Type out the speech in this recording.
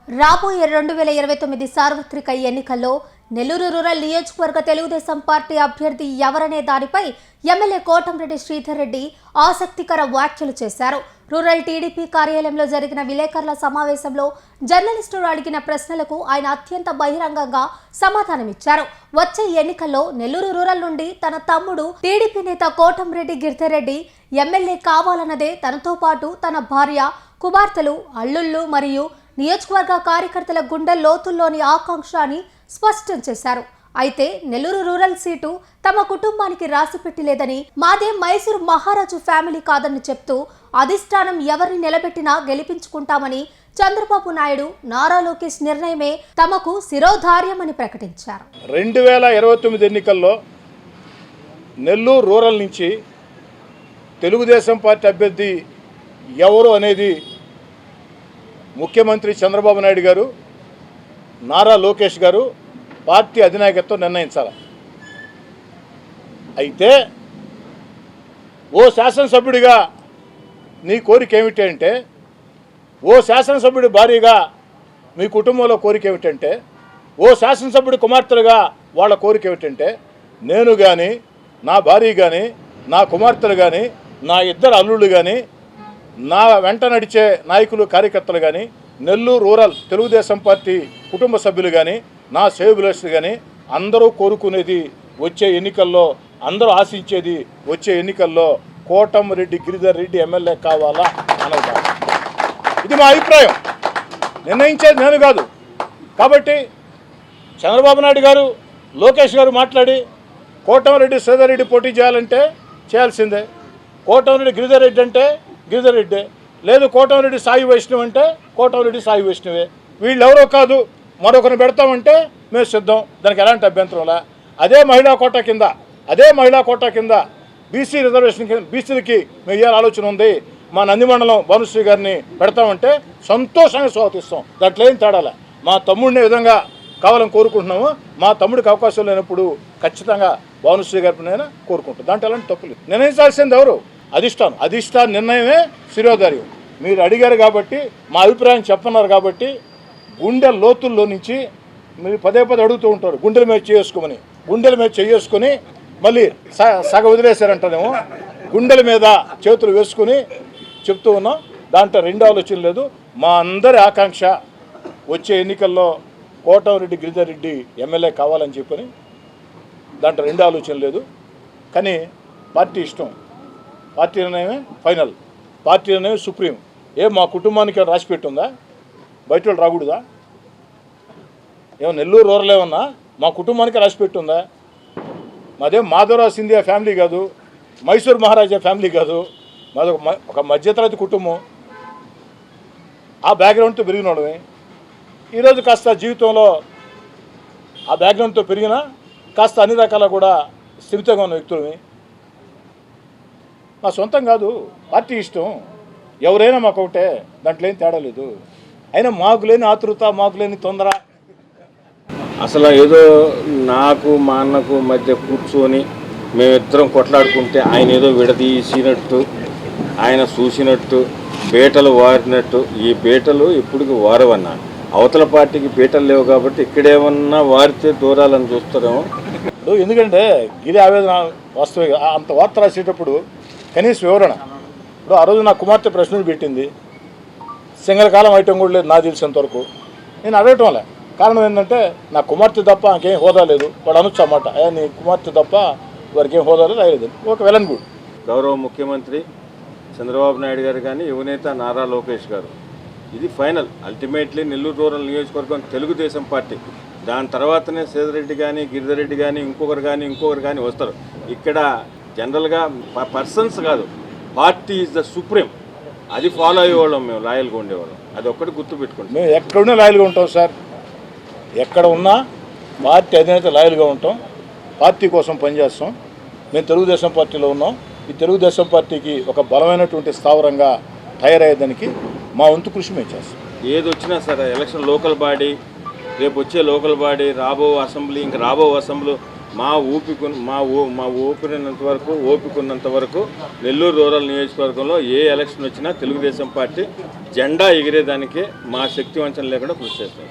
రాబోయే 2029 సార్వత్రిక ఎన్నికల్లో నెల్లూరు రూరల్ నియోజకవర్గ తెలుగుదేశం పార్టీ అభ్యర్థి ఎవరనే దానిపై ఎమ్మెల్యే కోటంరెడ్డి శ్రీధర్ రెడ్డి ఆసక్తికర వ్యాఖ్యలు చేశారు. రూరల్ టీడీపీ కార్యాలయంలో జరిగిన విలేకరుల సమావేశంలో జర్నలిస్టులు అడిగిన ప్రశ్నలకు ఆయన అత్యంత బహిరంగంగా సమాధానమిచ్చారు. వచ్చే ఎన్నికల్లో నెల్లూరు రూరల్ నుండి తన తమ్ముడు టీడీపీ నేత కోటంరెడ్డి గిరిధర్ రెడ్డి ఎమ్మెల్యే కావాలన్నదే తనతో పాటు తన భార్య, కుమార్తెలు, అల్లుళ్ళు మరియు నియోజకవర్గ కార్యకర్తల గుండె లోతుల్లోని ఆకాంక్ష అని స్పష్టం చేశారు. అయితే నెల్లూరు రూరల్ సీటు తమ కుటుంబానికి రాసిపెట్టలేదని, మాదే మైసూరు మహారాజు ఫ్యామిలీ కాదని చెప్తూ అధిష్టానం ఎవరిని నిలబెట్టినా గెలిపించుకుంటామని చంద్రబాబు నాయుడు, నారా లోకేష్ నిర్ణయమే తమకు శిరోధార్యమని ప్రకటించారు. 2029 ఎన్నికల్లో నెల్లూరు రూరల్ నుంచి తెలుగుదేశం పార్టీ అభ్యర్థి ఎవరు అనేది ముఖ్యమంత్రి చంద్రబాబు నాయుడు గారు, నారా లోకేష్ గారు పార్టీ అధినాయకత్వం నిర్ణయించాలి. అయితే ఓ శాసనసభ్యుడిగా నీ కోరిక ఏమిటి అంటే, ఓ శాసనసభ్యుడి భార్యగా మీ కుటుంబంలో కోరిక ఏమిటంటే, ఓ శాసనసభ్యుడి కుమార్తెలుగా వాళ్ళ కోరిక ఏమిటంటే, నేను కానీ, నా భార్య కానీ, నా కుమార్తెలు కానీ, నా ఇద్దరు అల్లుళ్ళు కానీ, నా వెంట నడిచే నాయకులు, కార్యకర్తలు కానీ, నెల్లూరు రూరల్ తెలుగుదేశం పార్టీ కుటుంబ సభ్యులు కానీ, నా సేవకులు కానీ అందరూ కోరుకునేది వచ్చే ఎన్నికల్లో, అందరూ ఆశించేది వచ్చే ఎన్నికల్లో కోటంరెడ్డి గిరిధర్ రెడ్డి ఎమ్మెల్యే కావాలా అనేది. ఇది మా అభిప్రాయం, నిర్ణయించేది నేను కాదు. కాబట్టి చంద్రబాబు నాయుడు గారు, లోకేష్ గారు మాట్లాడి కోటంరెడ్డి శ్రీధర్ రెడ్డి పోటీ చేయాలంటే చేయాల్సిందే. కోటంరెడ్డి గిరిధర్ రెడ్డి అంటే గిరిధర్ రెడ్డి, లేదు కోటంరెడ్డి సాయి వైష్ణవ్ అంటే కోటంరెడ్డి సాయి వైష్ణవే. వీళ్ళెవరో కాదు, మరొకరిని పెడతామంటే మేము సిద్ధం, దానికి ఎలాంటి అభ్యంతరంలా. అదే మహిళా కోటా కింద బీసీ రిజర్వేషన్ కింద బీసీలకి మేము ఇయ్యాల ఆలోచన ఉంది. మా నందిమండలం భానుశ్రీ గారిని పెడతామంటే సంతోషంగా స్వాగతిస్తాం, దాంట్లో ఏం తేడాల. మా తమ్ముడిని విధంగా కావాలని కోరుకుంటున్నాము. మా తమ్ముడికి అవకాశం లేనప్పుడు ఖచ్చితంగా భానుశ్రీ గారినైనా కోరుకుంటాం, దాంట్లో ఎలాంటి తప్పులేదు. నిర్ణయించాల్సింది ఎవరు? అధిష్టాన నిర్ణయమే శిరోధార్యం. మీరు అడిగారు కాబట్టి, మా అభిప్రాయం చెప్పన్నారు కాబట్టి, గుండె లోతుల్లో నుంచి మీరు పదే అడుగుతూ ఉంటారు, గుండెల మీద చేసుకొని మళ్ళీ సగ వదిలేశారంటేనేమో గుండెల మీద చేతులు వేసుకుని చెప్తూ ఉన్నాం. దాంట్లో రెండు ఆలోచన లేదు. మా అందరి ఆకాంక్ష వచ్చే ఎన్నికల్లో కోటంరెడ్డి గిరిధర్ రెడ్డి ఎమ్మెల్యే కావాలని చెప్పని, దాంట్లో రెండు ఆలోచన లేదు. కానీ పార్టీ ఇష్టం, పార్టీ నిర్ణయమే ఫైనల్, పార్టీ నిర్ణయం సుప్రీం. మా కుటుంబానికి రాసి పెట్టుందా? బయట వాళ్ళు రాకూడదా? నెల్లూరు రూరల్ ఏమన్నా మా కుటుంబానికి రాసి పెట్టుందా? మాదేం మాధవరావు సింధియా ఫ్యామిలీ కాదు, మైసూరు మహారాజా ఫ్యామిలీ కాదు, మాది ఒక మధ్యతరగతి కుటుంబం. ఆ బ్యాక్గ్రౌండ్తో పెరిగిన వాళ్ళమే. ఈరోజు కాస్త జీవితంలో ఆ బ్యాక్గ్రౌండ్తో పెరిగినా కాస్త అన్ని రకాల కూడా స్థిమితంగా ఉన్న వ్యక్తులమే. మా సొంతం కాదు, పార్టీ ఇష్టం. ఎవరైనా మాకు ఒకటే, దాంట్లో ఏం తేడా లేదు. అయినా మాకు లేని ఆతృత, మాకు లేని తొందర. అసలు ఏదో నాకు మా అన్నకు మధ్య కూర్చొని మేమిద్దరం కొట్లాడుకుంటే ఆయన ఏదో విడదీసినట్టు, ఆయన చూసినట్టు, బేటలు వారినట్టు. ఈ బేటలు ఎప్పటికి వారవన్నా, అవతల పార్టీకి బేటలు లేవు కాబట్టి ఇక్కడేమన్నా వారితే దూరాలని చూస్తారేమో. ఎందుకంటే ఇది ఆవేదన వాస్తవిక. అంత వార్త రాసేటప్పుడు కనీస వివరణ. ఇప్పుడు ఆ రోజు నా కుమార్తె ప్రశ్నలు పెట్టింది, సింగల్ కాలం ఐటమ్ కూడా లేదు నాకు తెలిసినంతవరకు. నేను అడగటం వల్ల కారణం ఏంటంటే, నా కుమార్తె తప్ప నాకేం హోదా లేదు. వాడు అనొచ్చు అన్నమాట, నీ కుమార్తె తప్ప వారికి ఏం హోదా లేదు, అయ్యేది ఒక వెల్ గుడ్. గౌరవ ముఖ్యమంత్రి చంద్రబాబు నాయుడు గారు కానీ, యువనేత నారా లోకేష్ గారు, ఇది ఫైనల్. అల్టిమేట్లీ నెల్లూరు రూరల్ నియోజకవర్గం తెలుగుదేశం పార్టీ. దాని తర్వాతనే శ్రీధర్ రెడ్డి కానీ, గిరిధర్ రెడ్డి కానీ, ఇంకొకరు కానీ వస్తారు. ఇక్కడ జనరల్గా పర్సన్స్ కాదు, పార్టీ ఈజ్ ద సుప్రీం. అది ఫాలో అయ్యేవాళ్ళం, మేము లాయల్గా ఉండేవాళ్ళం. అది ఒక్కటి గుర్తుపెట్టుకుంటాం. మేము ఎక్కడున్నా లాయల్గా ఉంటాం సార్, ఎక్కడ ఉన్నా పార్టీ అధినేత లాయల్గా ఉంటాం, పార్టీ కోసం పనిచేస్తాం. మేము తెలుగుదేశం పార్టీలో ఉన్నాం. ఈ తెలుగుదేశం పార్టీకి ఒక బలమైనటువంటి స్థావరంగా తయారయ్యేదానికి మా వంతు కృషి మేము చేస్తాం. ఏది వచ్చినా సరే, ఎలక్షన్ లోకల్ బాడీ, రేపు వచ్చే లోకల్ బాడీ, రాబో అసెంబ్లీ, ఇంకా రాబో అసెంబ్లీ మా ఊపిరినంత వరకు ఓపికన్నంత వరకు నెల్లూరు రూరల్ నియోజకవర్గంలో ఏ ఎలక్షన్ వచ్చినా తెలుగుదేశం పార్టీ జెండా ఎగిరేదానికి మా శక్తి వంచన లేకుండా కృషి చేస్తాం.